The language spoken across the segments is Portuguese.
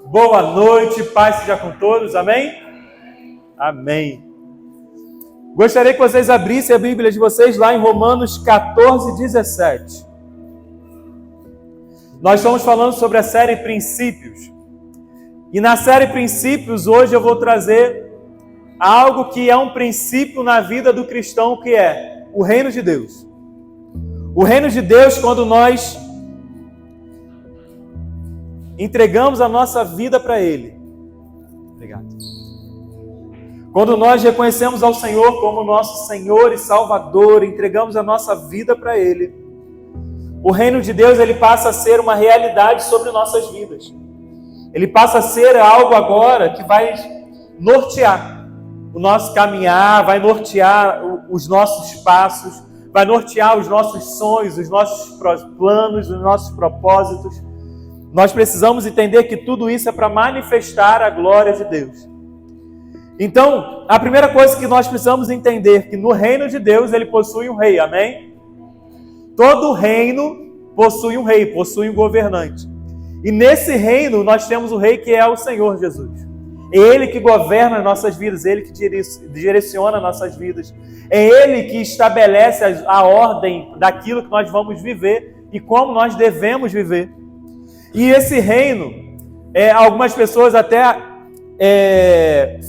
Boa noite, paz seja com todos, amém? Amém. Gostaria que vocês abrissem a Bíblia de vocês lá em Romanos 14, 17. Nós estamos falando sobre a série Princípios. E na série Princípios, hoje eu vou trazer algo que é um princípio na vida do cristão, que é o reino de Deus. O reino de Deus, quando nós entregamos a nossa vida para Ele. Obrigado. Quando nós reconhecemos ao Senhor como nosso Senhor e Salvador, entregamos a nossa vida para Ele, o reino de Deus ele passa a ser uma realidade sobre nossas vidas. Ele passa a ser algo agora que vai nortear o nosso caminhar, vai nortear os nossos passos, vai nortear os nossos sonhos, os nossos planos, os nossos propósitos. Nós precisamos entender que tudo isso é para manifestar a glória de Deus. Então, a primeira coisa que nós precisamos entender é que no reino de Deus ele possui um rei, amém? Todo reino possui um rei, possui um governante. E nesse reino nós temos o rei que é o Senhor Jesus. É Ele que governa as nossas vidas, é Ele que direciona as nossas vidas. É Ele que estabelece a ordem daquilo que nós vamos viver e como nós devemos viver. E esse reino, algumas pessoas até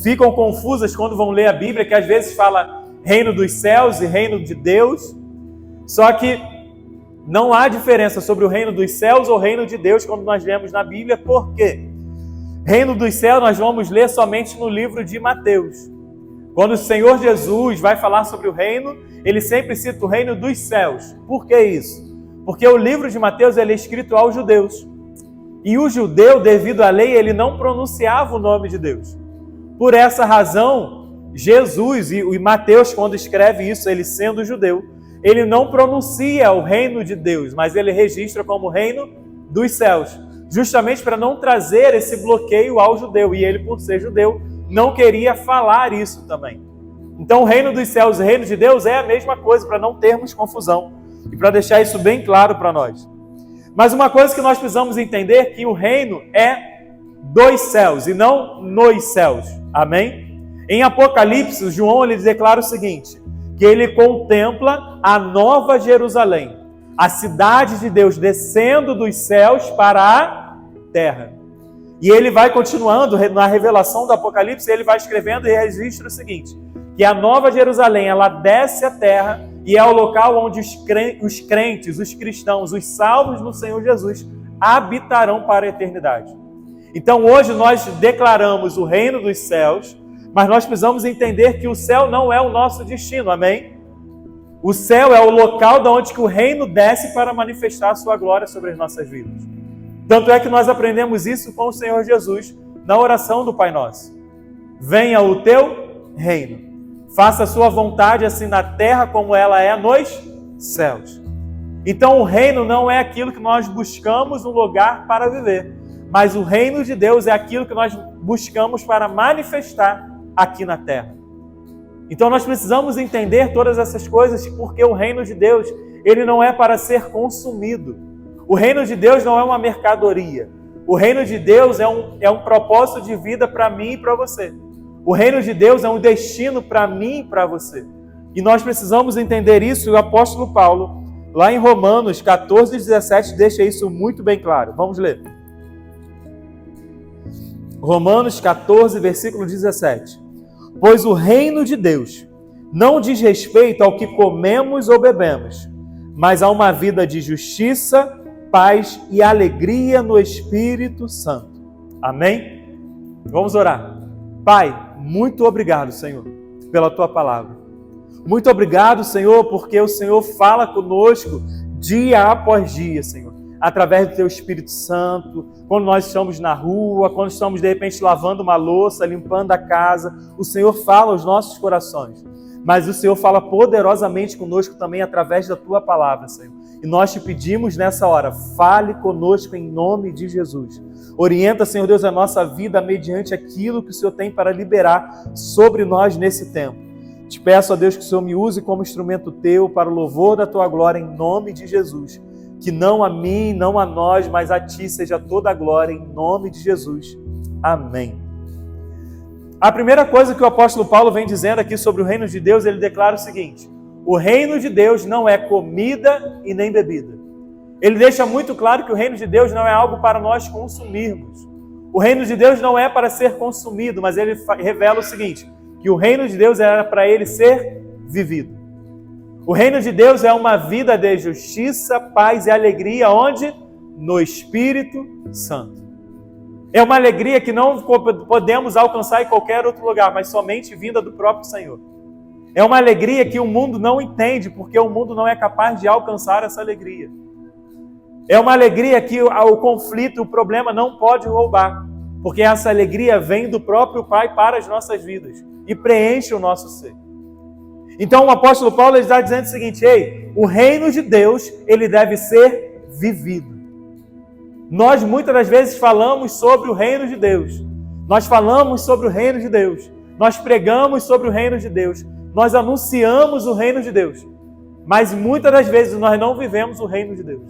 ficam confusas quando vão ler a Bíblia, que às vezes fala reino dos céus e reino de Deus. Só que não há diferença sobre o reino dos céus ou o reino de Deus quando nós lemos na Bíblia. Por quê? Reino dos céus nós vamos ler somente no livro de Mateus. Quando o Senhor Jesus vai falar sobre o reino, ele sempre cita o reino dos céus. Por que isso? Porque o livro de Mateus ele é escrito aos judeus. E o judeu, devido à lei, ele não pronunciava o nome de Deus. Por essa razão, Jesus e Mateus, quando escreve isso, ele sendo judeu, ele não pronuncia o reino de Deus, mas ele registra como reino dos céus, justamente para não trazer esse bloqueio ao judeu. E ele, por ser judeu, não queria falar isso também. Então, o reino dos céus e o reino de Deus é a mesma coisa, para não termos confusão e para deixar isso bem claro para nós. Mas uma coisa que nós precisamos entender é que o reino é dos céus e não nos céus. Amém? Em Apocalipse, João ele declara o seguinte, que ele contempla a nova Jerusalém, a cidade de Deus descendo dos céus para a terra. E ele vai continuando na revelação do Apocalipse, ele vai escrevendo e registra o seguinte, que a nova Jerusalém, ela desce à terra e é o local onde os crentes, os cristãos, os salvos no Senhor Jesus habitarão para a eternidade. Então hoje nós declaramos o reino dos céus, mas nós precisamos entender que o céu não é o nosso destino, amém? O céu é o local de onde que o reino desce para manifestar a sua glória sobre as nossas vidas. Tanto é que nós aprendemos isso com o Senhor Jesus na oração do Pai Nosso. Venha o teu reino. Faça a sua vontade assim na terra como ela é nos céus. Então o reino não é aquilo que nós buscamos um lugar para viver, mas o reino de Deus é aquilo que nós buscamos para manifestar aqui na terra. Então nós precisamos entender todas essas coisas, porque o reino de Deus, ele não é para ser consumido. O reino de Deus não é uma mercadoria. O reino de Deus é um propósito de vida para mim e para você. O reino de Deus é um destino para mim e para você. E nós precisamos entender isso, e o apóstolo Paulo, lá em Romanos 14, 17, deixa isso muito bem claro. Vamos ler. Romanos 14, versículo 17. Pois o reino de Deus não diz respeito ao que comemos ou bebemos, mas a uma vida de justiça, paz e alegria no Espírito Santo. Amém? Vamos orar. Pai, muito obrigado, Senhor, pela Tua palavra. Muito obrigado, Senhor, porque o Senhor fala conosco dia após dia, Senhor, através do Teu Espírito Santo, quando nós estamos na rua, quando estamos, de repente, lavando uma louça, limpando a casa, o Senhor fala aos nossos corações. Mas o Senhor fala poderosamente conosco também através da Tua palavra, Senhor. E nós te pedimos nessa hora, fale conosco em nome de Jesus. Orienta, Senhor Deus, a nossa vida mediante aquilo que o Senhor tem para liberar sobre nós nesse tempo. Te peço, ó Deus, que o Senhor me use como instrumento Teu para o louvor da Tua glória em nome de Jesus. Que não a mim, não a nós, mas a Ti seja toda a glória em nome de Jesus. Amém. A primeira coisa que o apóstolo Paulo vem dizendo aqui sobre o reino de Deus, ele declara o seguinte: o reino de Deus não é comida e nem bebida. Ele deixa muito claro que o reino de Deus não é algo para nós consumirmos. O reino de Deus não é para ser consumido, mas ele revela o seguinte, que o reino de Deus era para ele ser vivido. O reino de Deus é uma vida de justiça, paz e alegria, onde? No Espírito Santo. É uma alegria que não podemos alcançar em qualquer outro lugar, mas somente vinda do próprio Senhor. É uma alegria que o mundo não entende, porque o mundo não é capaz de alcançar essa alegria. É uma alegria que o conflito, o problema não pode roubar, porque essa alegria vem do próprio Pai para as nossas vidas e preenche o nosso ser. Então o apóstolo Paulo está dizendo o seguinte: ei, o reino de Deus, ele deve ser vivido. Nós muitas das vezes falamos sobre o reino de Deus. Nós falamos sobre o reino de Deus. Nós pregamos sobre o reino de Deus. Nós anunciamos o reino de Deus. Mas muitas das vezes nós não vivemos o reino de Deus.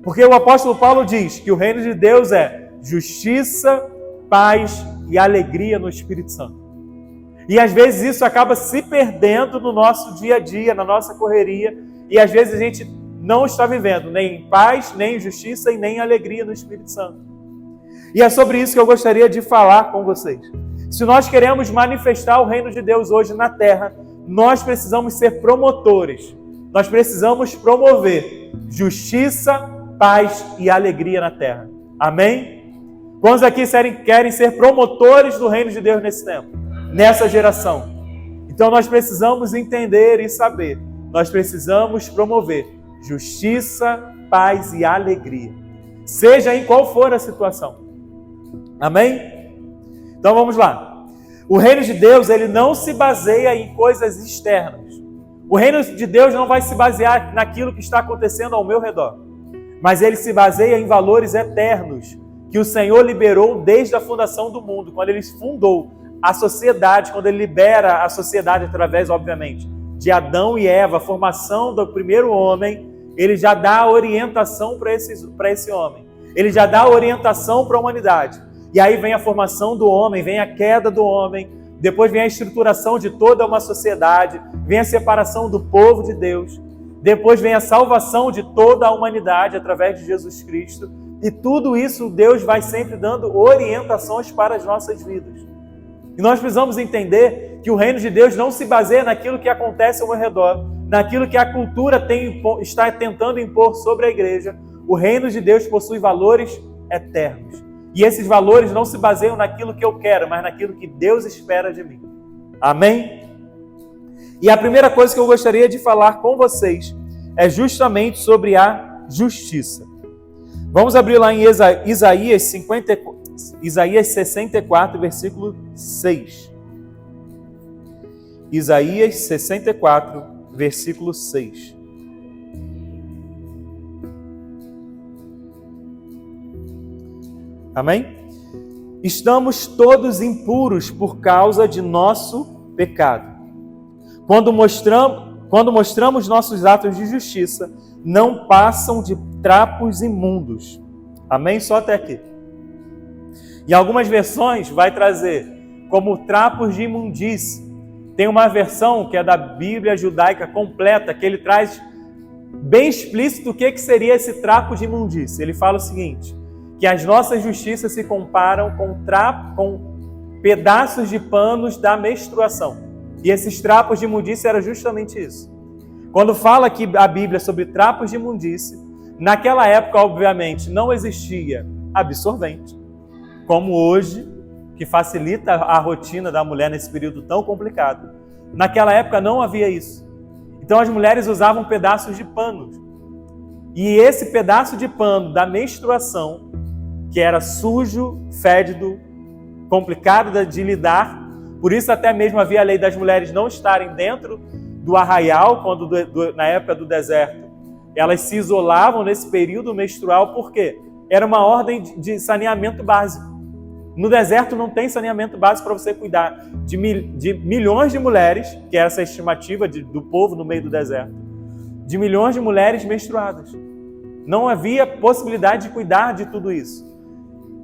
Porque o apóstolo Paulo diz que o reino de Deus é justiça, paz e alegria no Espírito Santo. E às vezes isso acaba se perdendo no nosso dia a dia, na nossa correria. E às vezes a gente não está vivendo nem paz, nem justiça e nem alegria no Espírito Santo. E é sobre isso que eu gostaria de falar com vocês. Se nós queremos manifestar o reino de Deus hoje na terra, nós precisamos ser promotores. Nós precisamos promover justiça, paz e alegria na terra. Amém? Quantos aqui querem ser promotores do reino de Deus nesse tempo, nessa geração? Então nós precisamos entender e saber. Nós precisamos promover justiça, paz e alegria, seja em qual for a situação. Amém? Então vamos lá. O reino de Deus, ele não se baseia em coisas externas. O reino de Deus não vai se basear naquilo que está acontecendo ao meu redor, mas ele se baseia em valores eternos que o Senhor liberou desde a fundação do mundo, quando ele fundou a sociedade, quando ele libera a sociedade através, obviamente, de Adão e Eva, a formação do primeiro homem. Ele já dá orientação para esse homem. Ele já dá orientação para a humanidade. E aí vem a formação do homem, vem a queda do homem, depois vem a estruturação de toda uma sociedade, vem a separação do povo de Deus, depois vem a salvação de toda a humanidade através de Jesus Cristo. E tudo isso Deus vai sempre dando orientações para as nossas vidas. E nós precisamos entender que o reino de Deus não se baseia naquilo que acontece ao meu redor, naquilo que a cultura está tentando impor sobre a igreja. O reino de Deus possui valores eternos. E esses valores não se baseiam naquilo que eu quero, mas naquilo que Deus espera de mim. Amém? E a primeira coisa que eu gostaria de falar com vocês é justamente sobre a justiça. Vamos abrir lá em Isaías 64, versículo 6. Isaías 64, versículo 6. Amém? Estamos todos impuros por causa de nosso pecado. Quando mostramos nossos atos de justiça, não passam de trapos imundos. Amém? Só até aqui. Em algumas versões vai trazer como trapos de imundície. Tem uma versão que é da Bíblia judaica completa, que ele traz bem explícito o que seria esse trapo de imundície. Ele fala o seguinte, que as nossas justiças se comparam com pedaços de panos da menstruação. E esses trapos de imundície era justamente isso. Quando fala aqui a Bíblia sobre trapos de imundície, naquela época, obviamente, não existia absorvente, como hoje, que facilita a rotina da mulher nesse período tão complicado. Naquela época não havia isso. Então as mulheres usavam pedaços de pano. E esse pedaço de pano da menstruação, que era sujo, fédido, complicado de lidar, por isso até mesmo havia a lei das mulheres não estarem dentro do arraial, quando na época do deserto. Elas se isolavam nesse período menstrual, por quê? Era uma ordem de saneamento básico. No deserto não tem saneamento básico para você cuidar de milhões de mulheres, que é essa estimativa do povo no meio do deserto, de milhões de mulheres menstruadas. Não havia possibilidade de cuidar de tudo isso.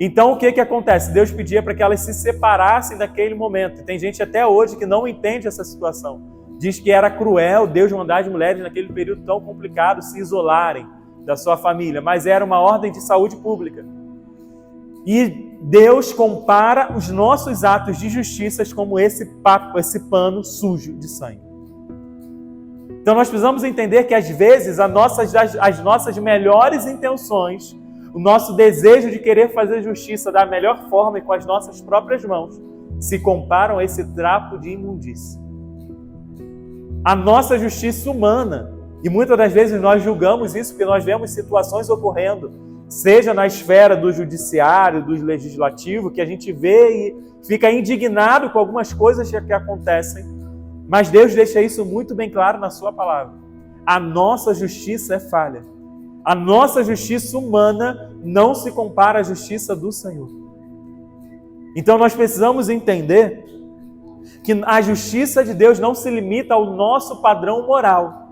Então o que acontece? Deus pedia para que elas se separassem daquele momento. Tem gente até hoje que não entende essa situação. Diz que era cruel Deus mandar as mulheres naquele período tão complicado se isolarem da sua família, mas era uma ordem de saúde pública. E Deus compara os nossos atos de justiça como esse pano sujo de sangue. Então nós precisamos entender que às vezes as nossas melhores intenções, o nosso desejo de querer fazer justiça da melhor forma e com as nossas próprias mãos, se comparam a esse trapo de imundícia. A nossa justiça humana, e muitas das vezes nós julgamos isso porque nós vemos situações ocorrendo, seja na esfera do judiciário, do legislativo, que a gente vê e fica indignado com algumas coisas que acontecem, mas Deus deixa isso muito bem claro na sua palavra. A nossa justiça é falha. A nossa justiça humana não se compara à justiça do Senhor. Então nós precisamos entender que a justiça de Deus não se limita ao nosso padrão moral.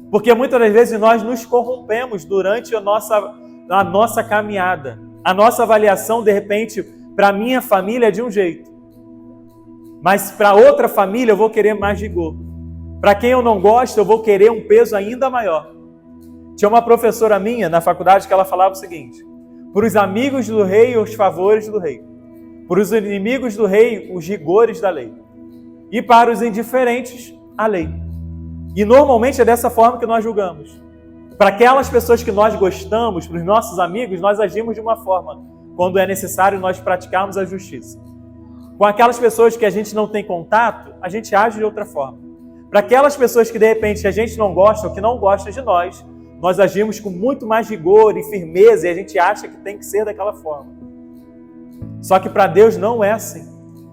Porque muitas das vezes nós nos corrompemos durante a nossa caminhada. A nossa avaliação, de repente, para a minha família é de um jeito. Mas para outra família eu vou querer mais rigor. Para quem eu não gosto, eu vou querer um peso ainda maior. Tinha uma professora minha na faculdade que ela falava o seguinte: para os amigos do rei, os favores do rei. Para os inimigos do rei, os rigores da lei. E para os indiferentes, a lei. E normalmente é dessa forma que nós julgamos. Para aquelas pessoas que nós gostamos, para os nossos amigos, nós agimos de uma forma. Quando é necessário nós praticarmos a justiça. Com aquelas pessoas que a gente não tem contato, a gente age de outra forma. Para aquelas pessoas que de repente a gente não gosta ou que não gosta de nós agimos com muito mais rigor e firmeza e a gente acha que tem que ser daquela forma. Só que para Deus não é assim.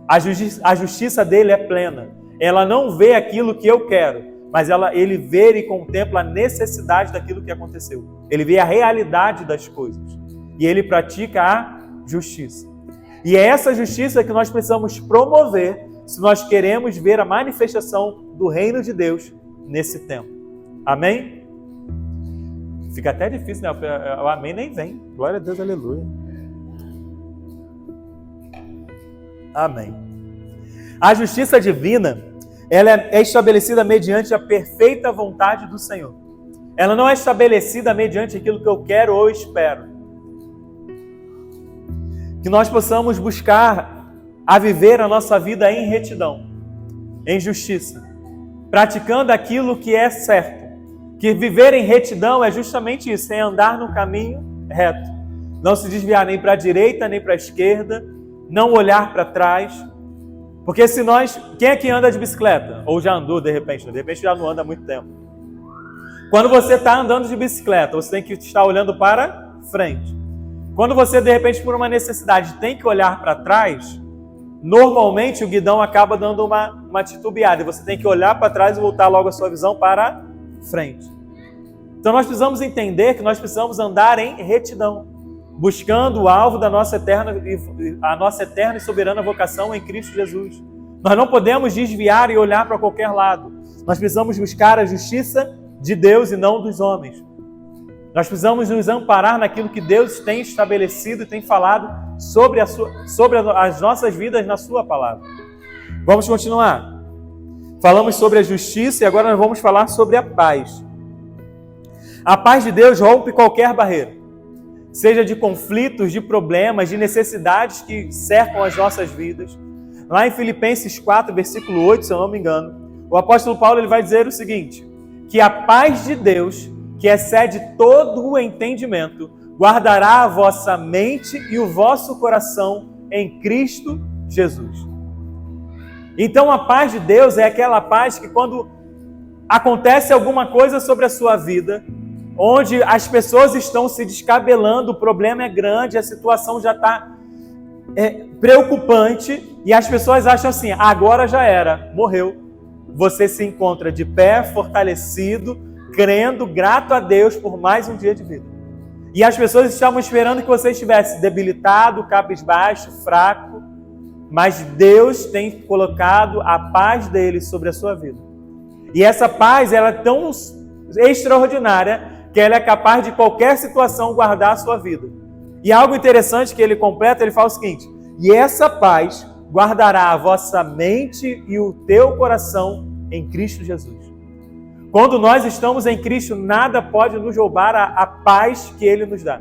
A justiça dele é plena. Ela não vê aquilo que eu quero, mas ele vê e contempla a necessidade daquilo que aconteceu. Ele vê a realidade das coisas. E ele pratica a justiça. E é essa justiça que nós precisamos promover se nós queremos ver a manifestação do reino de Deus nesse tempo. Amém? Fica até difícil, né? O amém nem vem. Glória a Deus, aleluia. Amém. A justiça divina, ela é estabelecida mediante a perfeita vontade do Senhor. Ela não é estabelecida mediante aquilo que eu quero ou espero. Que nós possamos buscar a viver a nossa vida em retidão, em justiça, praticando aquilo que é certo. Que viver em retidão é justamente isso, é andar no caminho reto. Não se desviar nem para a direita, nem para a esquerda, não olhar para trás. Porque se quem é que anda de bicicleta? Ou já andou de repente já não anda há muito tempo. Quando você está andando de bicicleta, você tem que estar olhando para frente. Quando você, de repente, por uma necessidade, tem que olhar para trás, normalmente o guidão acaba dando uma titubeada. E você tem que olhar para trás e voltar logo a sua visão para frente. Então nós precisamos entender que nós precisamos andar em retidão, buscando o alvo da nossa eterna e soberana vocação em Cristo Jesus. Nós não podemos desviar e olhar para qualquer lado. Nós precisamos buscar a justiça de Deus e não dos homens. Nós precisamos nos amparar naquilo que Deus tem estabelecido e tem falado sobre as nossas vidas na sua palavra. Vamos continuar. Falamos sobre a justiça e agora nós vamos falar sobre a paz. A paz de Deus rompe qualquer barreira, seja de conflitos, de problemas, de necessidades que cercam as nossas vidas. Lá em Filipenses 4, versículo 8, se eu não me engano, o apóstolo Paulo ele vai dizer o seguinte: que a paz de Deus, que excede todo o entendimento, guardará a vossa mente e o vosso coração em Cristo Jesus. Então a paz de Deus é aquela paz que quando acontece alguma coisa sobre a sua vida, onde as pessoas estão se descabelando, o problema é grande, a situação já está preocupante e as pessoas acham assim, agora já era, morreu. Você se encontra de pé, fortalecido, crendo, grato a Deus por mais um dia de vida. E as pessoas estavam esperando que você estivesse debilitado, cabisbaixo, fraco, mas Deus tem colocado a paz dele sobre a sua vida. E essa paz ela é tão extraordinária que ela é capaz de qualquer situação guardar a sua vida. E algo interessante que ele completa, ele fala o seguinte: e essa paz guardará a vossa mente e o teu coração em Cristo Jesus. Quando nós estamos em Cristo, nada pode nos roubar a paz que Ele nos dá.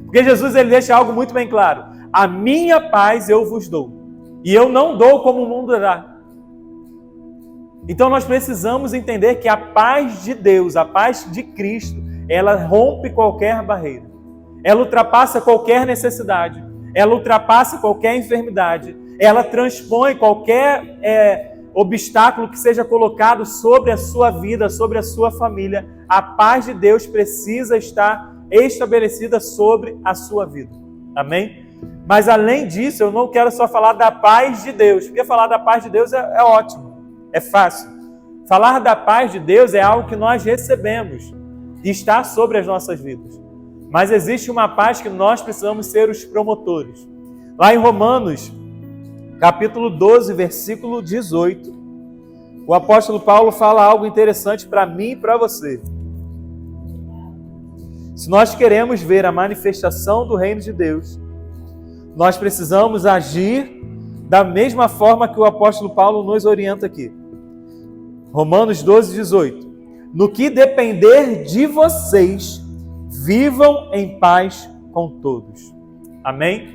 Porque Jesus ele deixa algo muito bem claro: a minha paz eu vos dou, e eu não dou como o mundo dá. Então nós precisamos entender que a paz de Deus, a paz de Cristo, ela rompe qualquer barreira. Ela ultrapassa qualquer necessidade. Ela ultrapassa qualquer enfermidade. Ela transpõe qualquer obstáculo que seja colocado sobre a sua vida, sobre a sua família. A paz de Deus precisa estar estabelecida sobre a sua vida. Amém? Mas além disso, eu não quero só falar da paz de Deus. Porque falar da paz de Deus é ótimo, é fácil. Falar da paz de Deus é algo que nós recebemos e está sobre as nossas vidas. Mas existe uma paz que nós precisamos ser os promotores. Lá em Romanos, capítulo 12, versículo 18, o apóstolo Paulo fala algo interessante para mim e para você. Se nós queremos ver a manifestação do reino de Deus, nós precisamos agir da mesma forma que o apóstolo Paulo nos orienta aqui. Romanos 12, 18. No que depender de vocês, vivam em paz com todos. Amém?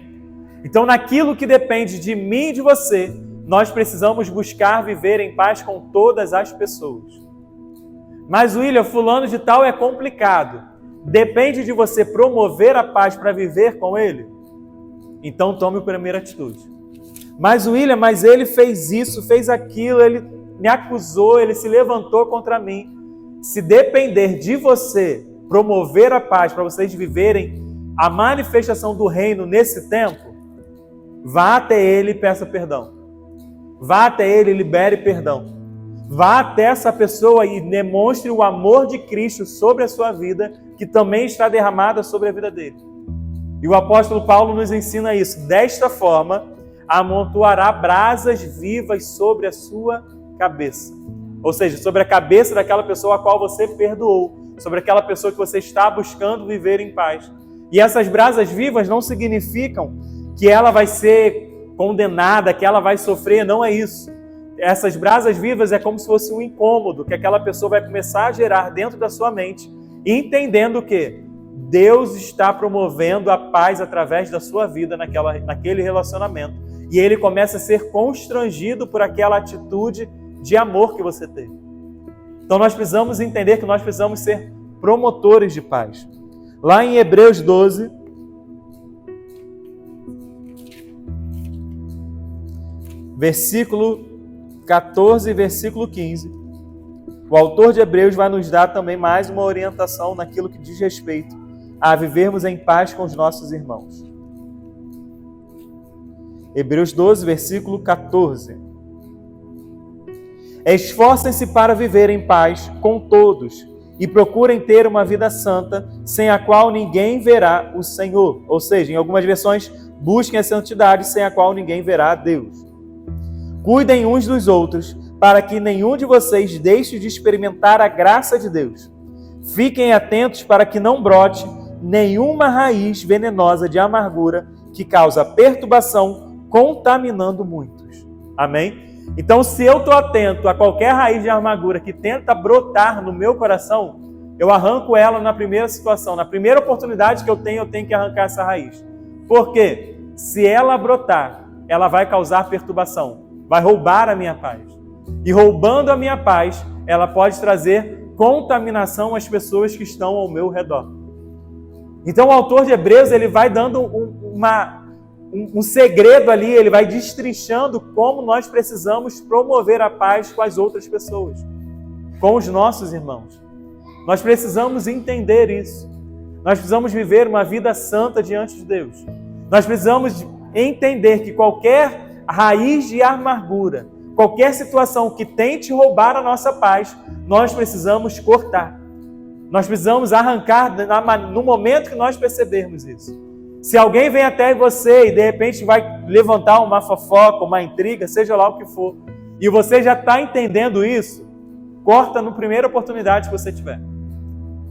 Então, naquilo que depende de mim e de você, nós precisamos buscar viver em paz com todas as pessoas. Mas, William, fulano de tal é complicado. Depende de você promover a paz para viver com ele? Então, tome a primeira atitude. Mas, William, mas ele fez isso, fez aquilo, ele me acusou, ele se levantou contra mim. Se depender de você promover a paz para vocês viverem a manifestação do reino nesse tempo, vá até ele e peça perdão. Vá até ele e libere perdão. Vá até essa pessoa e demonstre o amor de Cristo sobre a sua vida, que também está derramada sobre a vida dele. E o apóstolo Paulo nos ensina isso. Desta forma, amontoará brasas vivas sobre a sua cabeça. Ou seja, sobre a cabeça daquela pessoa a qual você perdoou, sobre aquela pessoa que você está buscando viver em paz. E essas brasas vivas não significam que ela vai ser condenada, que ela vai sofrer, não é isso. Essas brasas vivas é como se fosse um incômodo que aquela pessoa vai começar a gerar dentro da sua mente, entendendo que Deus está promovendo a paz através da sua vida naquele relacionamento. E ele começa a ser constrangido por aquela atitude de amor que você teve. Então nós precisamos entender que nós precisamos ser promotores de paz. Lá em Hebreus 12, versículo 14 e versículo 15, o autor de Hebreus vai nos dar também mais uma orientação naquilo que diz respeito a vivermos em paz com os nossos irmãos. Hebreus 12, versículo 14. Esforcem-se para viver em paz com todos e procurem ter uma vida santa, sem a qual ninguém verá o Senhor. Ou seja, em algumas versões, busquem a santidade, sem a qual ninguém verá a Deus. Cuidem uns dos outros, para que nenhum de vocês deixe de experimentar a graça de Deus. Fiquem atentos para que não brote nenhuma raiz venenosa de amargura que causa perturbação, contaminando muitos. Amém? Então, se eu estou atento a qualquer raiz de amargura que tenta brotar no meu coração, eu arranco ela na primeira situação. Na primeira oportunidade que eu tenho que arrancar essa raiz. Por quê? Se ela brotar, ela vai causar perturbação, vai roubar a minha paz. E roubando a minha paz, ela pode trazer contaminação às pessoas que estão ao meu redor. Então, o autor de Hebreus, ele vai dando um segredo ali, ele vai destrinchando como nós precisamos promover a paz com as outras pessoas, com os nossos irmãos. Nós precisamos entender isso. Nós precisamos viver uma vida santa diante de Deus. Nós precisamos entender que qualquer raiz de amargura, qualquer situação que tente roubar a nossa paz, nós precisamos cortar. Nós precisamos arrancar no momento que nós percebermos isso. Se alguém vem até você e de repente vai levantar uma fofoca, uma intriga, seja lá o que for, e você já está entendendo isso, corta na primeira oportunidade que você tiver.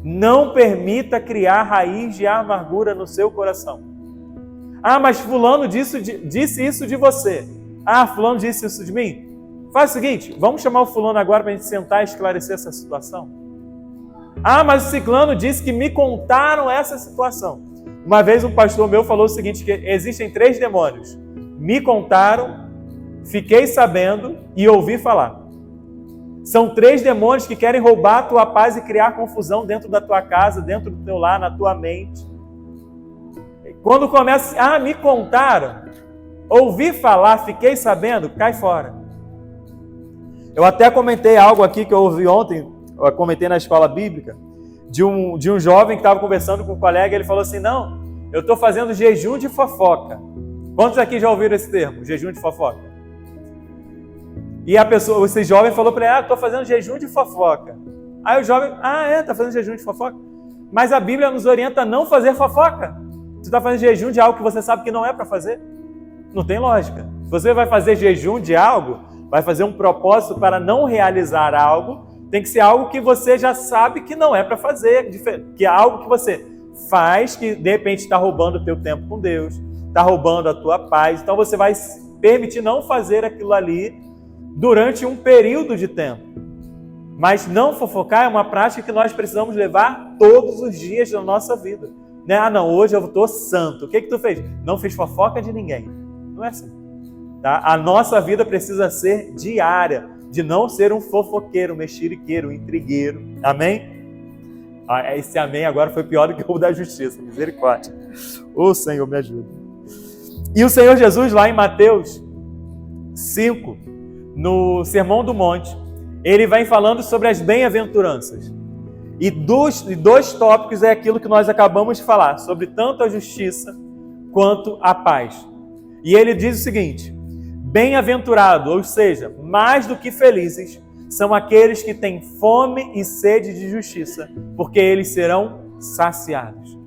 Não permita criar raiz de amargura no seu coração. Ah, mas fulano disse isso de você. Ah, fulano disse isso de mim. Faz o seguinte, vamos chamar o fulano agora para a gente sentar e esclarecer essa situação. Ah, mas o ciclano disse que me contaram essa situação. Uma vez um pastor meu falou o seguinte, que existem 3 demônios. Me contaram, fiquei sabendo e ouvi falar. São 3 demônios que querem roubar a tua paz e criar confusão dentro da tua casa, dentro do teu lar, na tua mente. Quando começa, me contaram, ouvi falar, fiquei sabendo, cai fora. Eu até comentei algo aqui que eu ouvi ontem, eu comentei na escola bíblica, de um jovem que estava conversando com um colega, ele falou assim, não, eu estou fazendo jejum de fofoca. Quantos aqui já ouviram esse termo, jejum de fofoca? E esse jovem falou para ele, estou fazendo jejum de fofoca. Aí o jovem, está fazendo jejum de fofoca? Mas a Bíblia nos orienta a não fazer fofoca. Você está fazendo jejum de algo que você sabe que não é para fazer? Não tem lógica. Se você vai fazer jejum de algo, vai fazer um propósito para não realizar algo, tem que ser algo que você já sabe que não é para fazer, que é algo que você faz, que de repente está roubando o teu tempo com Deus, está roubando a tua paz, então você vai permitir não fazer aquilo ali durante um período de tempo. Mas não fofocar é uma prática que nós precisamos levar todos os dias da nossa vida. Não, hoje eu estou santo. O que tu fez? Não fiz fofoca de ninguém. Não é assim. Tá? A nossa vida precisa ser diária, de não ser um fofoqueiro, mexeriqueiro, intrigueiro. Amém? Esse amém agora foi pior do que o da justiça. Misericórdia. Ô Senhor, me ajuda. E o Senhor Jesus, lá em Mateus 5, no Sermão do Monte, ele vai falando sobre as bem-aventuranças. E dois tópicos é aquilo que nós acabamos de falar, sobre tanto a justiça quanto a paz. E ele diz o seguinte, bem-aventurado, ou seja, mais do que felizes, são aqueles que têm fome e sede de justiça, porque eles serão saciados.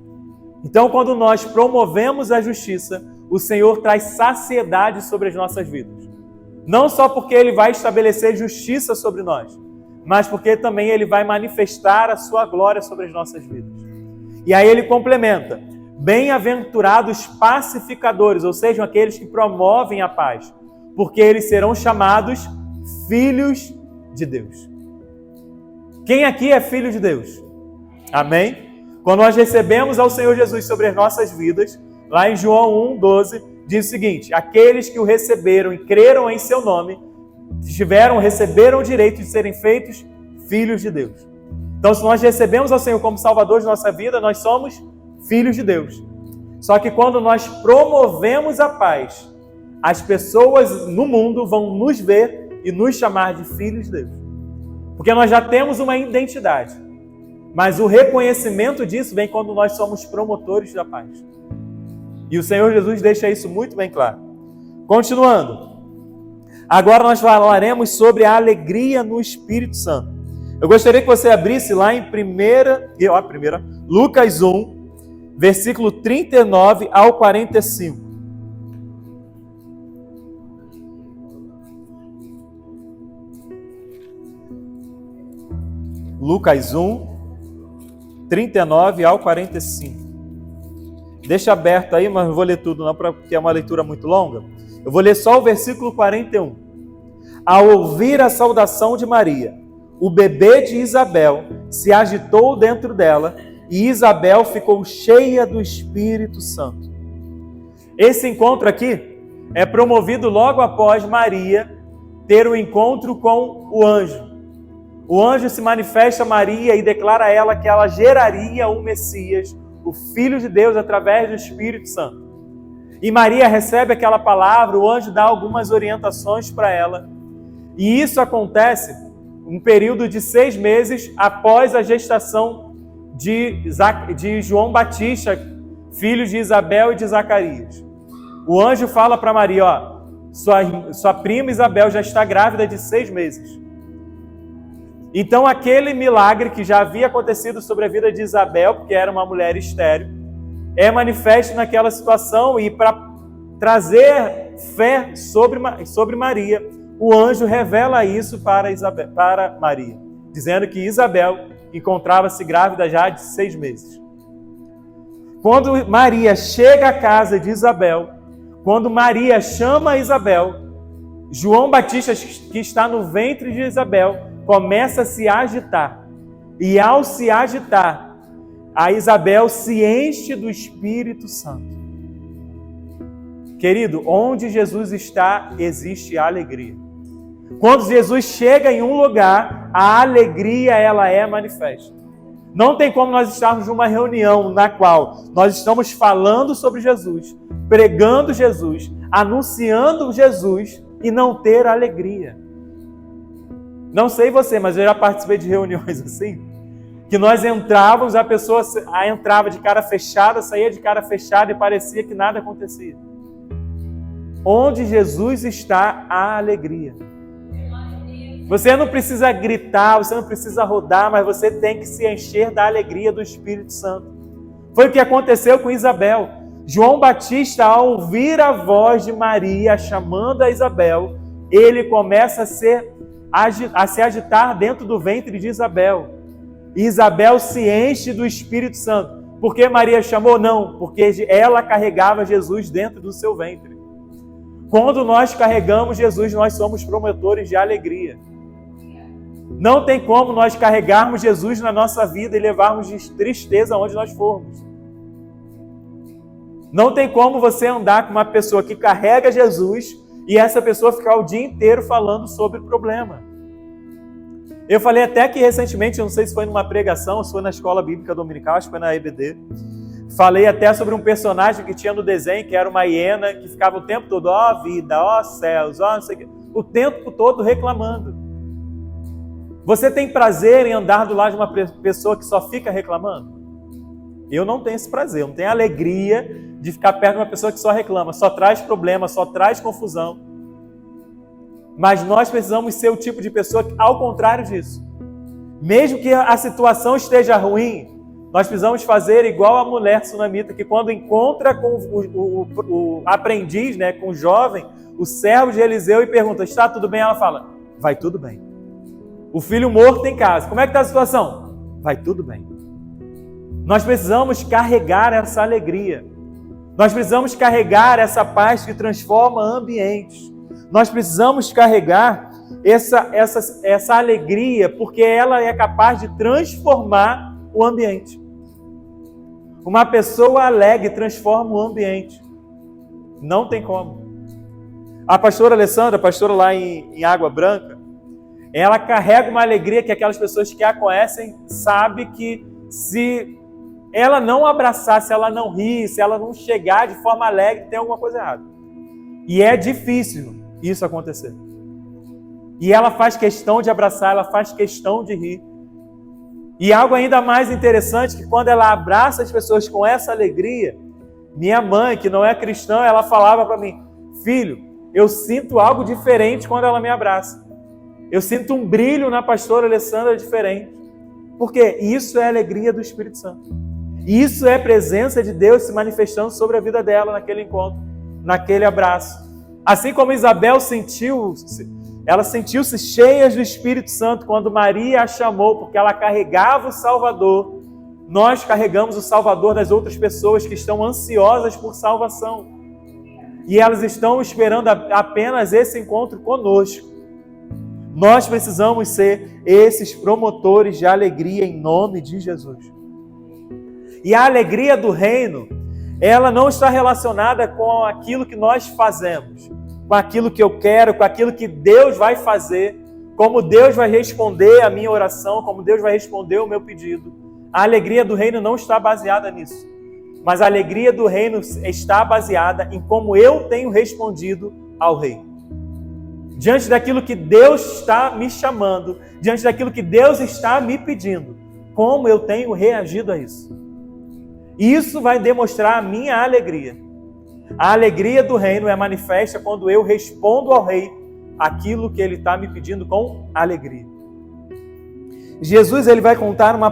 Então, quando nós promovemos a justiça, o Senhor traz saciedade sobre as nossas vidas. Não só porque Ele vai estabelecer justiça sobre nós, mas porque também Ele vai manifestar a sua glória sobre as nossas vidas. E aí ele complementa, bem-aventurados pacificadores, ou seja, aqueles que promovem a paz, porque eles serão chamados filhos de Deus. Quem aqui é filho de Deus? Amém? Quando nós recebemos ao Senhor Jesus sobre as nossas vidas, lá em João 1,12, diz o seguinte, aqueles que o receberam e creram em seu nome, receberam o direito de serem feitos filhos de Deus. Então, se nós recebemos ao Senhor como Salvador de nossa vida, nós somos filhos de Deus. Só que quando nós promovemos a paz, as pessoas no mundo vão nos ver e nos chamar de filhos de Deus. Porque nós já temos uma identidade. Mas o reconhecimento disso vem quando nós somos promotores da paz. E o Senhor Jesus deixa isso muito bem claro. Continuando. Agora nós falaremos sobre a alegria no Espírito Santo. Eu gostaria que você abrisse lá em Lucas 1, versículo 39 ao 45. Lucas 1, 39 ao 45. Deixa aberto aí, mas não vou ler tudo não, porque é uma leitura muito longa. Eu vou ler só o versículo 41. Ao ouvir a saudação de Maria, o bebê de Isabel se agitou dentro dela e Isabel ficou cheia do Espírito Santo. Esse encontro aqui é promovido logo após Maria ter um encontro com o anjo. O anjo se manifesta a Maria e declara a ela que ela geraria o Messias, o Filho de Deus, através do Espírito Santo. E Maria recebe aquela palavra, o anjo dá algumas orientações para ela. E isso acontece um período de 6 meses após a gestação de João Batista, filho de Isabel e de Zacarias. O anjo fala para Maria, sua prima Isabel já está grávida de 6 meses. Então aquele milagre que já havia acontecido sobre a vida de Isabel, porque era uma mulher estéril, é manifesto naquela situação e para trazer fé sobre Maria, o anjo revela isso para Maria, dizendo que Isabel encontrava-se grávida já de 6 meses. Quando Maria chega à casa de Isabel, quando Maria chama Isabel, João Batista, que está no ventre de Isabel, começa a se agitar. E ao se agitar, a Isabel se enche do Espírito Santo. Querido, onde Jesus está, existe alegria. Quando Jesus chega em um lugar, a alegria ela é manifesta. Não tem como nós estarmos numa reunião na qual nós estamos falando sobre Jesus, pregando Jesus, anunciando Jesus e não ter alegria. Não sei você, mas eu já participei de reuniões assim, que nós entrávamos, a pessoa entrava de cara fechada, saía de cara fechada e parecia que nada acontecia. Onde Jesus está, há alegria. Você não precisa gritar, você não precisa rodar, mas você tem que se encher da alegria do Espírito Santo. Foi o que aconteceu com Isabel. João Batista, ao ouvir a voz de Maria chamando a Isabel, ele começa a se agitar dentro do ventre de Isabel. E Isabel se enche do Espírito Santo. Por que Maria chamou? Não, porque ela carregava Jesus dentro do seu ventre. Quando nós carregamos Jesus, nós somos promotores de alegria. Não tem como nós carregarmos Jesus na nossa vida e levarmos de tristeza onde nós formos. Não tem como você andar com uma pessoa que carrega Jesus e essa pessoa ficar o dia inteiro falando sobre o problema. Eu falei até que recentemente, eu não sei se foi numa pregação ou se foi na escola bíblica dominical, acho que foi na EBD, falei até sobre um personagem que tinha no desenho, que era uma hiena, que ficava o tempo todo, ó vida, ó céus, ó não sei o que, o tempo todo reclamando. Você tem prazer em andar do lado de uma pessoa que só fica reclamando? Eu não tenho esse prazer, eu não tenho alegria de ficar perto de uma pessoa que só reclama, só traz problema, só traz confusão. Mas nós precisamos ser o tipo de pessoa que, ao contrário disso, mesmo que a situação esteja ruim, nós precisamos fazer igual a mulher sunamita, que quando encontra com o aprendiz, né, com o jovem, o servo de Eliseu, e pergunta, está tudo bem? Ela fala, vai tudo bem. O filho morto em casa, como é que está a situação? Vai tudo bem. Nós precisamos carregar essa alegria. Nós precisamos carregar essa paz que transforma ambientes. Nós precisamos carregar essa alegria, porque ela é capaz de transformar o ambiente. Uma pessoa alegre transforma o ambiente. Não tem como. A pastora Alessandra, pastora lá em Água Branca, ela carrega uma alegria que aquelas pessoas que a conhecem sabem que se ela não abraçar, se ela não rir, se ela não chegar de forma alegre, tem alguma coisa errada. E é difícil isso acontecer. E ela faz questão de abraçar, ela faz questão de rir. E algo ainda mais interessante, que quando ela abraça as pessoas com essa alegria, minha mãe, que não é cristã, ela falava para mim, filho, eu sinto algo diferente quando ela me abraça. Eu sinto um brilho na pastora Alessandra diferente. Porque isso é a alegria do Espírito Santo. Isso é a presença de Deus se manifestando sobre a vida dela naquele encontro, naquele abraço. Assim como Isabel ela sentiu-se cheia do Espírito Santo quando Maria a chamou, porque ela carregava o Salvador. Nós carregamos o Salvador das outras pessoas que estão ansiosas por salvação. E elas estão esperando apenas esse encontro conosco. Nós precisamos ser esses promotores de alegria em nome de Jesus. E a alegria do reino, ela não está relacionada com aquilo que nós fazemos, com aquilo que eu quero, com aquilo que Deus vai fazer, como Deus vai responder a minha oração, como Deus vai responder o meu pedido. A alegria do reino não está baseada nisso, mas a alegria do reino está baseada em como eu tenho respondido ao rei. Diante daquilo que Deus está me chamando, diante daquilo que Deus está me pedindo, como eu tenho reagido a isso. Isso vai demonstrar a minha alegria. A alegria do reino é manifesta quando eu respondo ao rei aquilo que ele está me pedindo com alegria. Jesus ele vai contar uma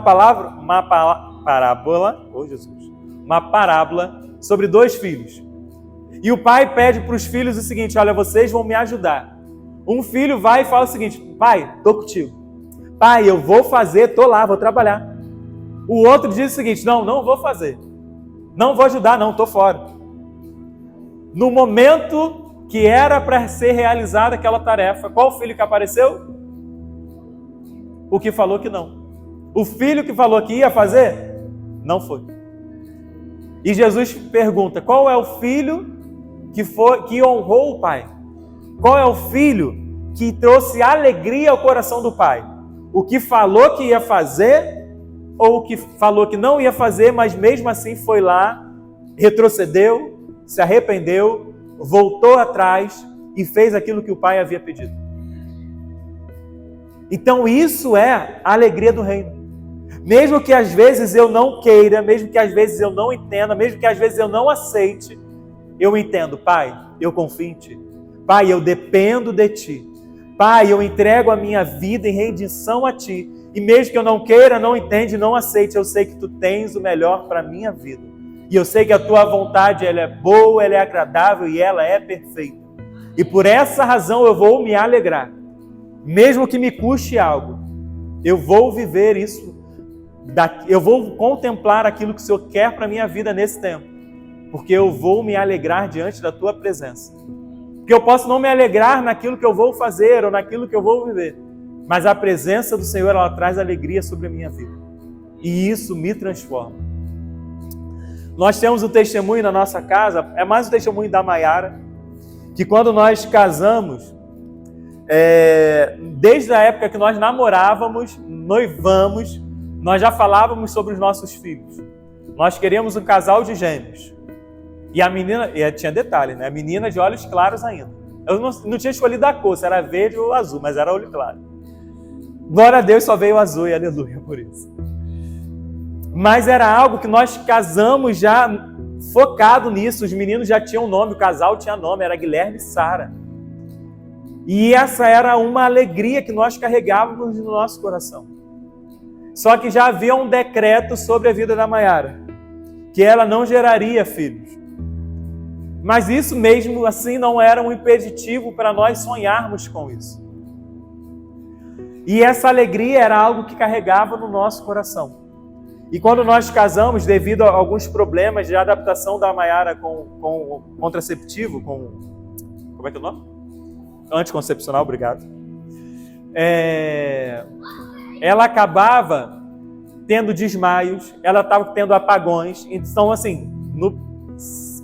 parábola sobre 2 filhos. E o pai pede para os filhos o seguinte, olha, vocês vão me ajudar. Um filho vai e fala o seguinte, pai, estou contigo. Pai, eu vou fazer, estou lá, vou trabalhar. O outro diz o seguinte, não vou fazer. Não vou ajudar, não, estou fora. No momento que era para ser realizada aquela tarefa, qual filho que apareceu? O que falou que não. O filho que falou que ia fazer, não foi. E Jesus pergunta, qual é o filho que honrou o pai? Qual é o filho que trouxe alegria ao coração do pai? O que falou que ia fazer ou o que falou que não ia fazer, mas mesmo assim foi lá, retrocedeu, se arrependeu, voltou atrás e fez aquilo que o pai havia pedido? Então isso é a alegria do reino. Mesmo que às vezes eu não queira, mesmo que às vezes eu não entenda, mesmo que às vezes eu não aceite, eu entendo, Pai, eu confio em Ti. Pai, eu dependo de Ti. Pai, eu entrego a minha vida em rendição a Ti. E mesmo que eu não queira, não entenda, não aceite, eu sei que Tu tens o melhor para a minha vida. E eu sei que a Tua vontade ela é boa, ela é agradável e ela é perfeita. E por essa razão eu vou me alegrar. Mesmo que me custe algo, eu vou viver isso. Eu vou contemplar aquilo que o Senhor quer para a minha vida nesse tempo. Porque eu vou me alegrar diante da Tua presença. Porque eu posso não me alegrar naquilo que eu vou fazer ou naquilo que eu vou viver. Mas a presença do Senhor, ela traz alegria sobre a minha vida. E isso me transforma. Nós temos um testemunho na nossa casa, é mais um testemunho da Maiara, que quando nós casamos, desde a época que nós namorávamos, noivamos, nós já falávamos sobre os nossos filhos. Nós queríamos um casal de gêmeos. E a menina, tinha detalhe, né? A menina de olhos claros ainda. Eu não tinha escolhido a cor, se era verde ou azul, mas era olho claro. Glória a Deus, só veio azul e aleluia por isso. Mas era algo que nós casamos já focado nisso. Os meninos já tinham nome, o casal tinha nome, era Guilherme e Sara. E essa era uma alegria que nós carregávamos no nosso coração. Só que já havia um decreto sobre a vida da Maiara, que ela não geraria filhos. Mas isso mesmo assim não era um impeditivo para nós sonharmos com isso. E essa alegria era algo que carregava no nosso coração. E quando nós casamos, devido a alguns problemas de adaptação da Maiara com o contraceptivo, como é que é o nome? Anticoncepcional, obrigado. Ela acabava tendo desmaios, ela estava tendo apagões. Então, assim, no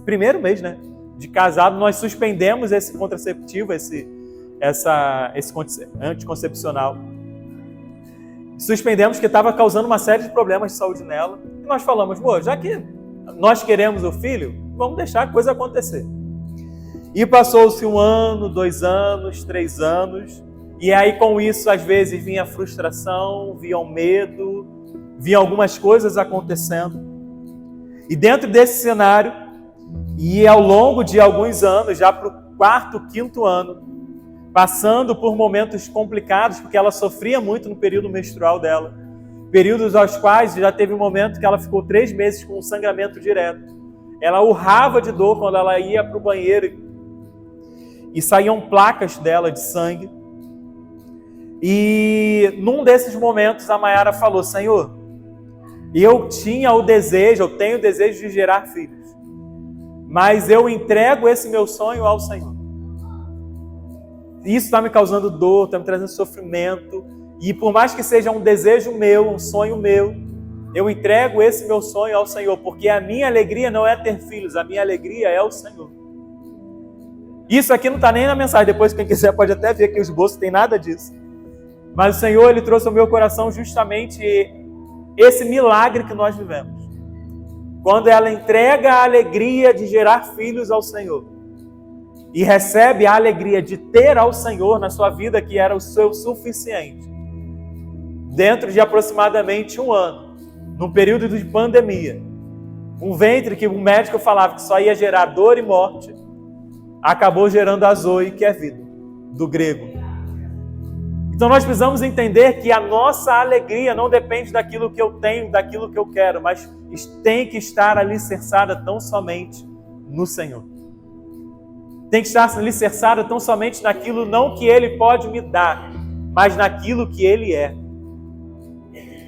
primeiro mês, né, de casado, nós suspendemos esse contraceptivo, esse anticoncepcional. Suspendemos porque estava causando uma série de problemas de saúde nela. E nós falamos, já que nós queremos o filho, vamos deixar a coisa acontecer. E passou-se 1 ano, 2 anos, 3 anos. E aí com isso, às vezes, vinha frustração, vinha o medo, vinha algumas coisas acontecendo. E dentro desse cenário, e ao longo de alguns anos, já para o 4º, 5º ano, passando por momentos complicados, porque ela sofria muito no período menstrual dela. Períodos aos quais já teve um momento que ela ficou 3 meses com um sangramento direto. Ela urrava de dor quando ela ia para o banheiro e saíam placas dela de sangue. E num desses momentos a Maiara falou, Senhor, eu tenho o desejo de gerar filhos, mas eu entrego esse meu sonho ao Senhor. Isso está me causando dor, está me trazendo sofrimento. E por mais que seja um desejo meu, um sonho meu, eu entrego esse meu sonho ao Senhor. Porque a minha alegria não é ter filhos, a minha alegria é o Senhor. Isso aqui não está nem na mensagem. Depois quem quiser pode até ver que os bolsos tem nada disso. Mas o Senhor, Ele trouxe ao meu coração justamente esse milagre que nós vivemos. Quando ela entrega a alegria de gerar filhos ao Senhor. E recebe a alegria de ter ao Senhor na sua vida, que era o seu suficiente. Dentro de aproximadamente 1 ano, num período de pandemia, um ventre que o médico falava que só ia gerar dor e morte, acabou gerando a Zoe, que é vida, do grego. Então nós precisamos entender que a nossa alegria não depende daquilo que eu tenho, daquilo que eu quero, mas tem que estar alicerçada tão somente no Senhor. Tem que estar alicerçada tão somente naquilo não que Ele pode me dar, mas naquilo que Ele é.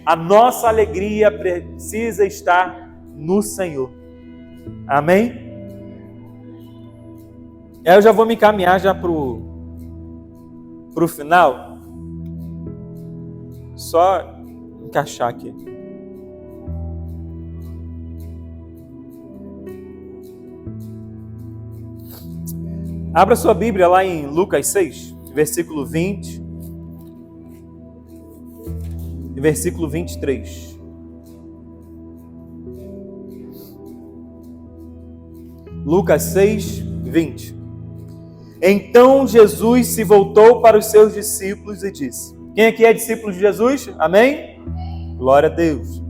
A nossa alegria precisa estar no Senhor. Amém? Eu já vou me encaminhar já para o final. Só encaixar aqui. Abra sua Bíblia lá em Lucas 6, versículo 20 e versículo 23. Lucas 6, 20. Então Jesus se voltou para os seus discípulos e disse: quem aqui é discípulo de Jesus? Amém? Glória a Deus.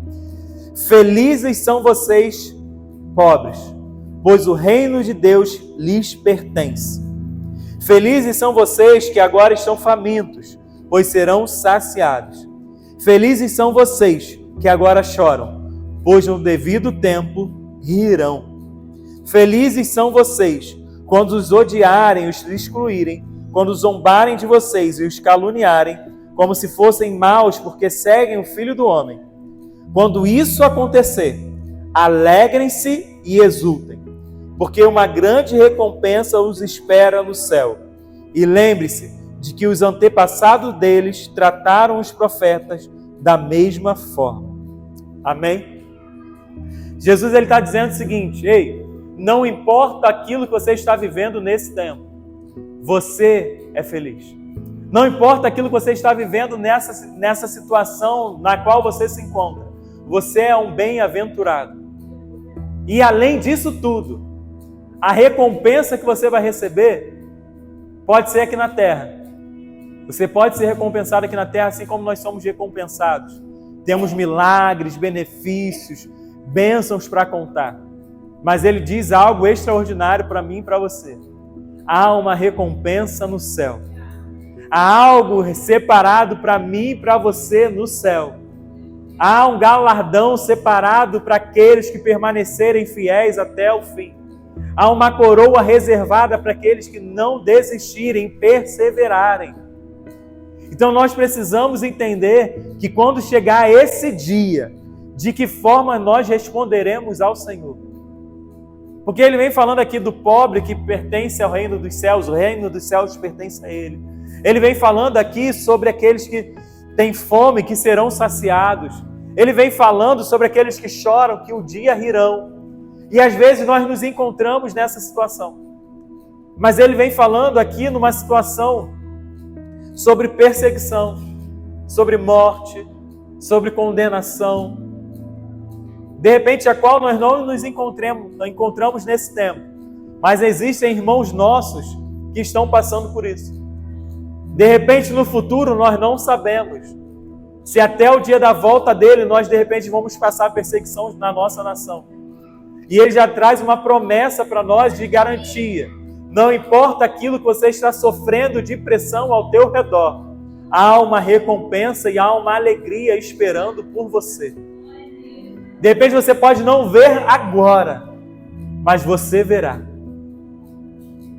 Felizes são vocês, pobres, pois o reino de Deus lhes pertence. Felizes são vocês que agora estão famintos, pois serão saciados. Felizes são vocês que agora choram, pois no devido tempo rirão. Felizes são vocês quando os odiarem e os excluírem, quando zombarem de vocês e os caluniarem, como se fossem maus porque seguem o Filho do Homem. Quando isso acontecer, alegrem-se e exultem, porque uma grande recompensa os espera no céu. E lembre-se de que os antepassados deles trataram os profetas da mesma forma. Amém? Jesus está dizendo o seguinte: ei, não importa aquilo que você está vivendo nesse tempo, você é feliz. Não importa aquilo que você está vivendo nessa situação na qual você se encontra, você é um bem-aventurado. E além disso tudo, a recompensa que você vai receber pode ser aqui na terra. Você pode ser recompensado aqui na terra, assim como nós somos recompensados. Temos milagres, benefícios, bênçãos para contar. Mas ele diz algo extraordinário para mim e para você. Há uma recompensa no céu. Há algo separado para mim e para você no céu. Há um galardão separado para aqueles que permanecerem fiéis até o fim. Há uma coroa reservada para aqueles que não desistirem, perseverarem. Então nós precisamos entender que quando chegar esse dia, de que forma nós responderemos ao Senhor. Porque ele vem falando aqui do pobre que pertence ao reino dos céus, o reino dos céus pertence a ele. Ele vem falando aqui sobre aqueles que têm fome, que serão saciados. Ele vem falando sobre aqueles que choram, que um dia rirão. E às vezes nós nos encontramos nessa situação. Mas ele vem falando aqui numa situação sobre perseguição, sobre morte, sobre condenação. De repente, a qual nós não nos encontramos nesse tempo. Mas existem irmãos nossos que estão passando por isso. De repente, no futuro, nós não sabemos se até o dia da volta dele, nós de repente vamos passar perseguição na nossa nação. E ele já traz uma promessa para nós de garantia. Não importa aquilo que você está sofrendo de pressão ao teu redor, há uma recompensa e há uma alegria esperando por você. De repente você pode não ver agora, mas você verá.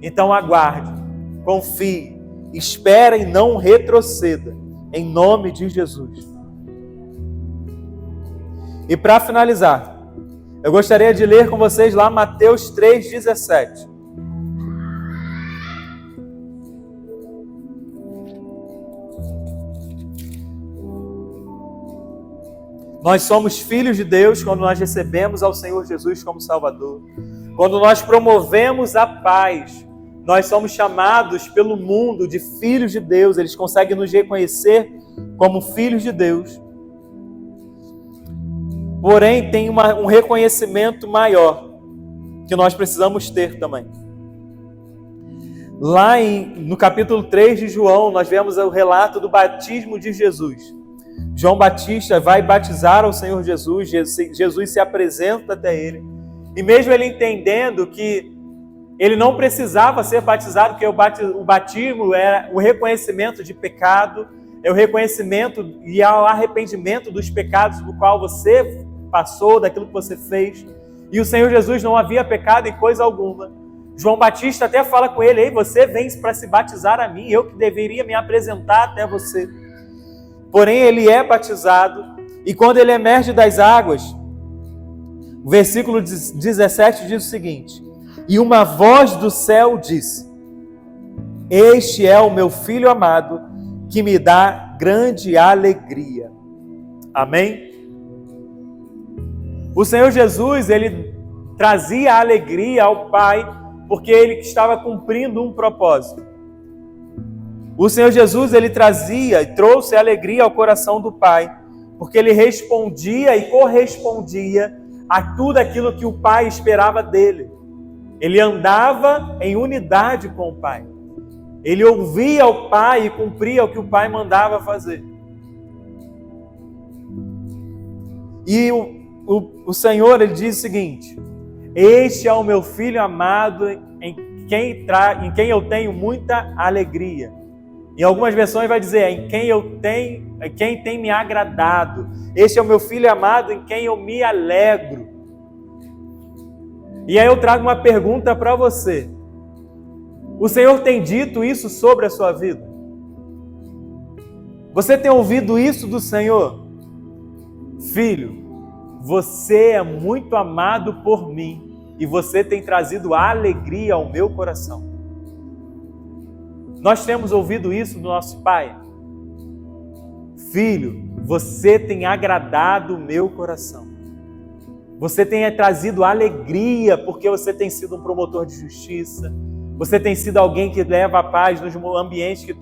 Então aguarde, confie, espera e não retroceda, em nome de Jesus. E para finalizar, eu gostaria de ler com vocês lá Mateus 3,17. Nós somos filhos de Deus quando nós recebemos ao Senhor Jesus como Salvador. Quando nós promovemos a paz, nós somos chamados pelo mundo de filhos de Deus. Eles conseguem nos reconhecer como filhos de Deus. Porém, tem um reconhecimento maior que nós precisamos ter também. Lá no capítulo 3 de João, nós vemos o relato do batismo de Jesus. João Batista vai batizar ao Senhor Jesus, Jesus se apresenta até ele. E mesmo ele entendendo que ele não precisava ser batizado, porque o batismo é o reconhecimento de pecado, é o reconhecimento e o arrependimento dos pecados do qual você passou, daquilo que você fez. E o Senhor Jesus não havia pecado em coisa alguma. João Batista até fala com ele: ei, você vem para se batizar a mim, eu que deveria me apresentar até você. Porém, ele é batizado, e quando ele emerge das águas, O versículo 17 diz o seguinte: e uma voz do céu disse: este é o meu filho amado, que me dá grande alegria. Amém? O Senhor Jesus, ele trazia alegria ao Pai, porque ele estava cumprindo um propósito. O Senhor Jesus, ele trazia e trouxe alegria ao coração do Pai, porque ele respondia e correspondia a tudo aquilo que o Pai esperava dele. Ele andava em unidade com o Pai. Ele ouvia o Pai e cumpria o que o Pai mandava fazer. E o Senhor, ele diz o seguinte: este é o meu Filho amado, em quem eu tenho muita alegria. Em algumas versões vai dizer: em quem tem me agradado. Este é o meu Filho amado, em quem eu me alegro. E aí eu trago uma pergunta para você. O Senhor tem dito isso sobre a sua vida? Você tem ouvido isso do Senhor? Filho, você é muito amado por mim e você tem trazido alegria ao meu coração. Nós temos ouvido isso do nosso Pai. Filho, você tem agradado o meu coração. Você tem trazido alegria porque você tem sido um promotor de justiça. Você tem sido alguém que leva a paz nos ambientes que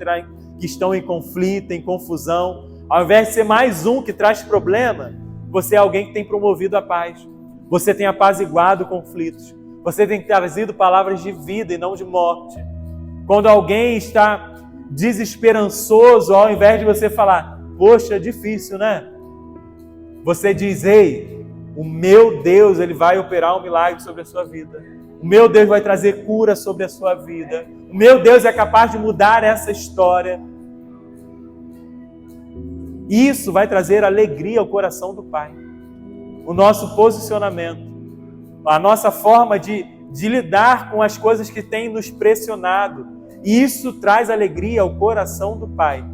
estão em conflito, em confusão. Ao invés de ser mais um que traz problema, você é alguém que tem promovido a paz. Você tem apaziguado conflitos. Você tem trazido palavras de vida e não de morte. Quando alguém está desesperançoso, ao invés de você falar: poxa, é difícil, né? Você diz: ei, o meu Deus, ele vai operar um milagre sobre a sua vida. O meu Deus vai trazer cura sobre a sua vida. O meu Deus é capaz de mudar essa história. Isso vai trazer alegria ao coração do Pai. O nosso posicionamento, a nossa forma de lidar com as coisas que têm nos pressionado. Isso traz alegria ao coração do Pai.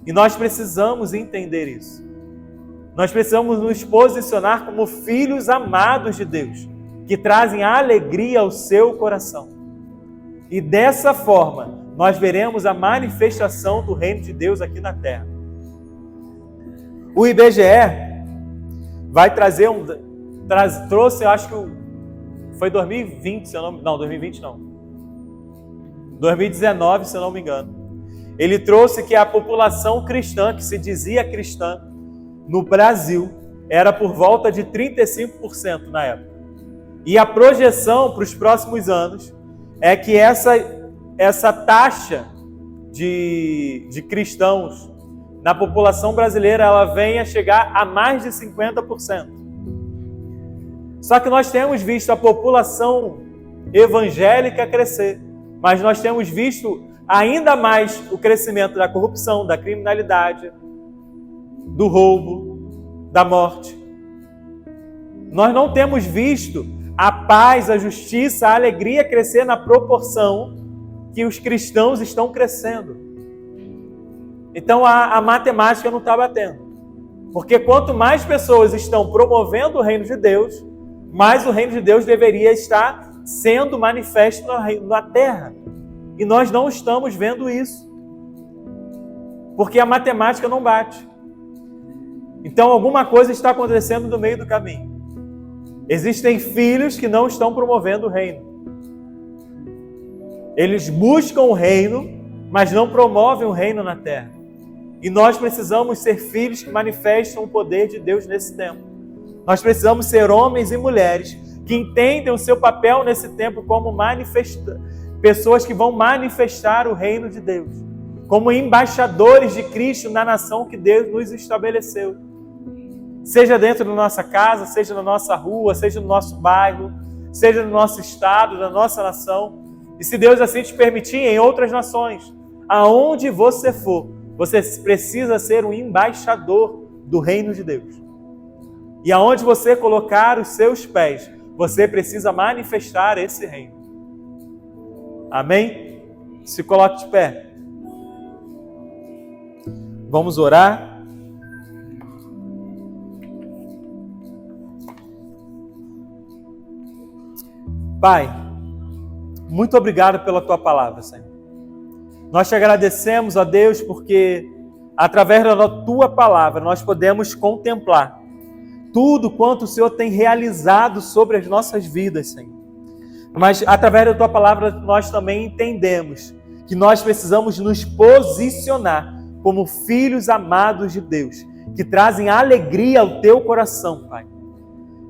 E nós precisamos entender isso. Nós precisamos nos posicionar como filhos amados de Deus, que trazem alegria ao seu coração. E dessa forma, nós veremos a manifestação do reino de Deus aqui na terra. O IBGE vai trazer trouxe, eu acho que foi 2020, 2019, se eu não me engano. Ele trouxe que a população cristã, que se dizia cristã, no Brasil, era por volta de 35% na época. E a projeção para os próximos anos é que essa taxa de cristãos na população brasileira, ela venha chegar a mais de 50%. Só que nós temos visto a população evangélica crescer, mas nós temos visto ainda mais o crescimento da corrupção, da criminalidade, do roubo, da morte. Nós não temos visto a paz, a justiça, a alegria crescer na proporção que os cristãos estão crescendo. Então a matemática não está batendo. Porque quanto mais pessoas estão promovendo o reino de Deus, mais o reino de Deus deveria estar sendo manifesto na terra. E nós não estamos vendo isso. Porque a matemática não bate. Então alguma coisa está acontecendo no meio do caminho. Existem filhos que não estão promovendo o reino. Eles buscam o reino, mas não promovem o reino na terra. E nós precisamos ser filhos que manifestam o poder de Deus nesse tempo. Nós precisamos ser homens e mulheres que entendem o seu papel nesse tempo como pessoas que vão manifestar o reino de Deus, como embaixadores de Cristo na nação que Deus nos estabeleceu. Seja dentro da nossa casa, seja na nossa rua, seja no nosso bairro, seja no nosso estado, na nossa nação. E se Deus assim te permitir, em outras nações, aonde você for, você precisa ser um embaixador do reino de Deus. E aonde você colocar os seus pés, você precisa manifestar esse reino. Amém? Se coloque de pé. Vamos orar. Pai, muito obrigado pela tua palavra, Senhor. Nós te agradecemos, ó Deus, porque através da tua palavra nós podemos contemplar tudo quanto o Senhor tem realizado sobre as nossas vidas, Senhor. Mas através da tua palavra nós também entendemos que nós precisamos nos posicionar como filhos amados de Deus, que trazem alegria ao teu coração, Pai,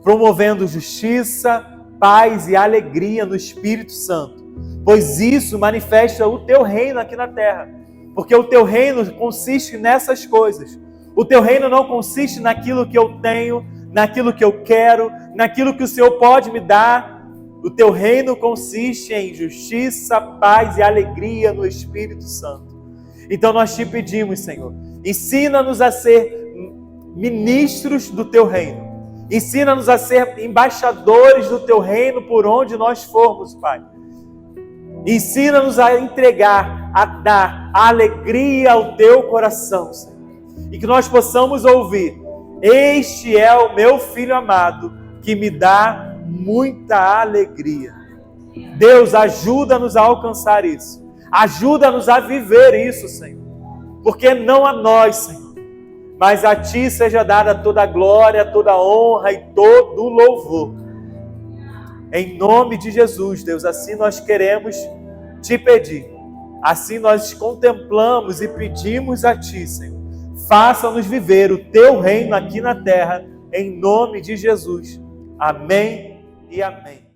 promovendo justiça, paz e alegria no Espírito Santo, pois isso manifesta o teu reino aqui na terra, porque o teu reino consiste nessas coisas. O teu reino não consiste naquilo que eu tenho, naquilo que eu quero, naquilo que o Senhor pode me dar. O teu reino consiste em justiça, paz e alegria no Espírito Santo. Então nós te pedimos, Senhor, ensina-nos a ser ministros do teu reino. Ensina-nos a ser embaixadores do teu reino por onde nós formos, Pai. Ensina-nos a entregar, a dar a alegria ao teu coração, Senhor. E que nós possamos ouvir: este é o meu filho amado, que me dá muita alegria. Deus, ajuda-nos a alcançar isso. Ajuda-nos a viver isso, Senhor. Porque não a nós, Senhor, mas a Ti seja dada toda a glória, toda a honra e todo o louvor. Em nome de Jesus, Deus, assim nós queremos Te pedir. Assim nós contemplamos e pedimos a Ti, Senhor. Faça-nos viver o Teu reino aqui na terra, em nome de Jesus. Amém e amém.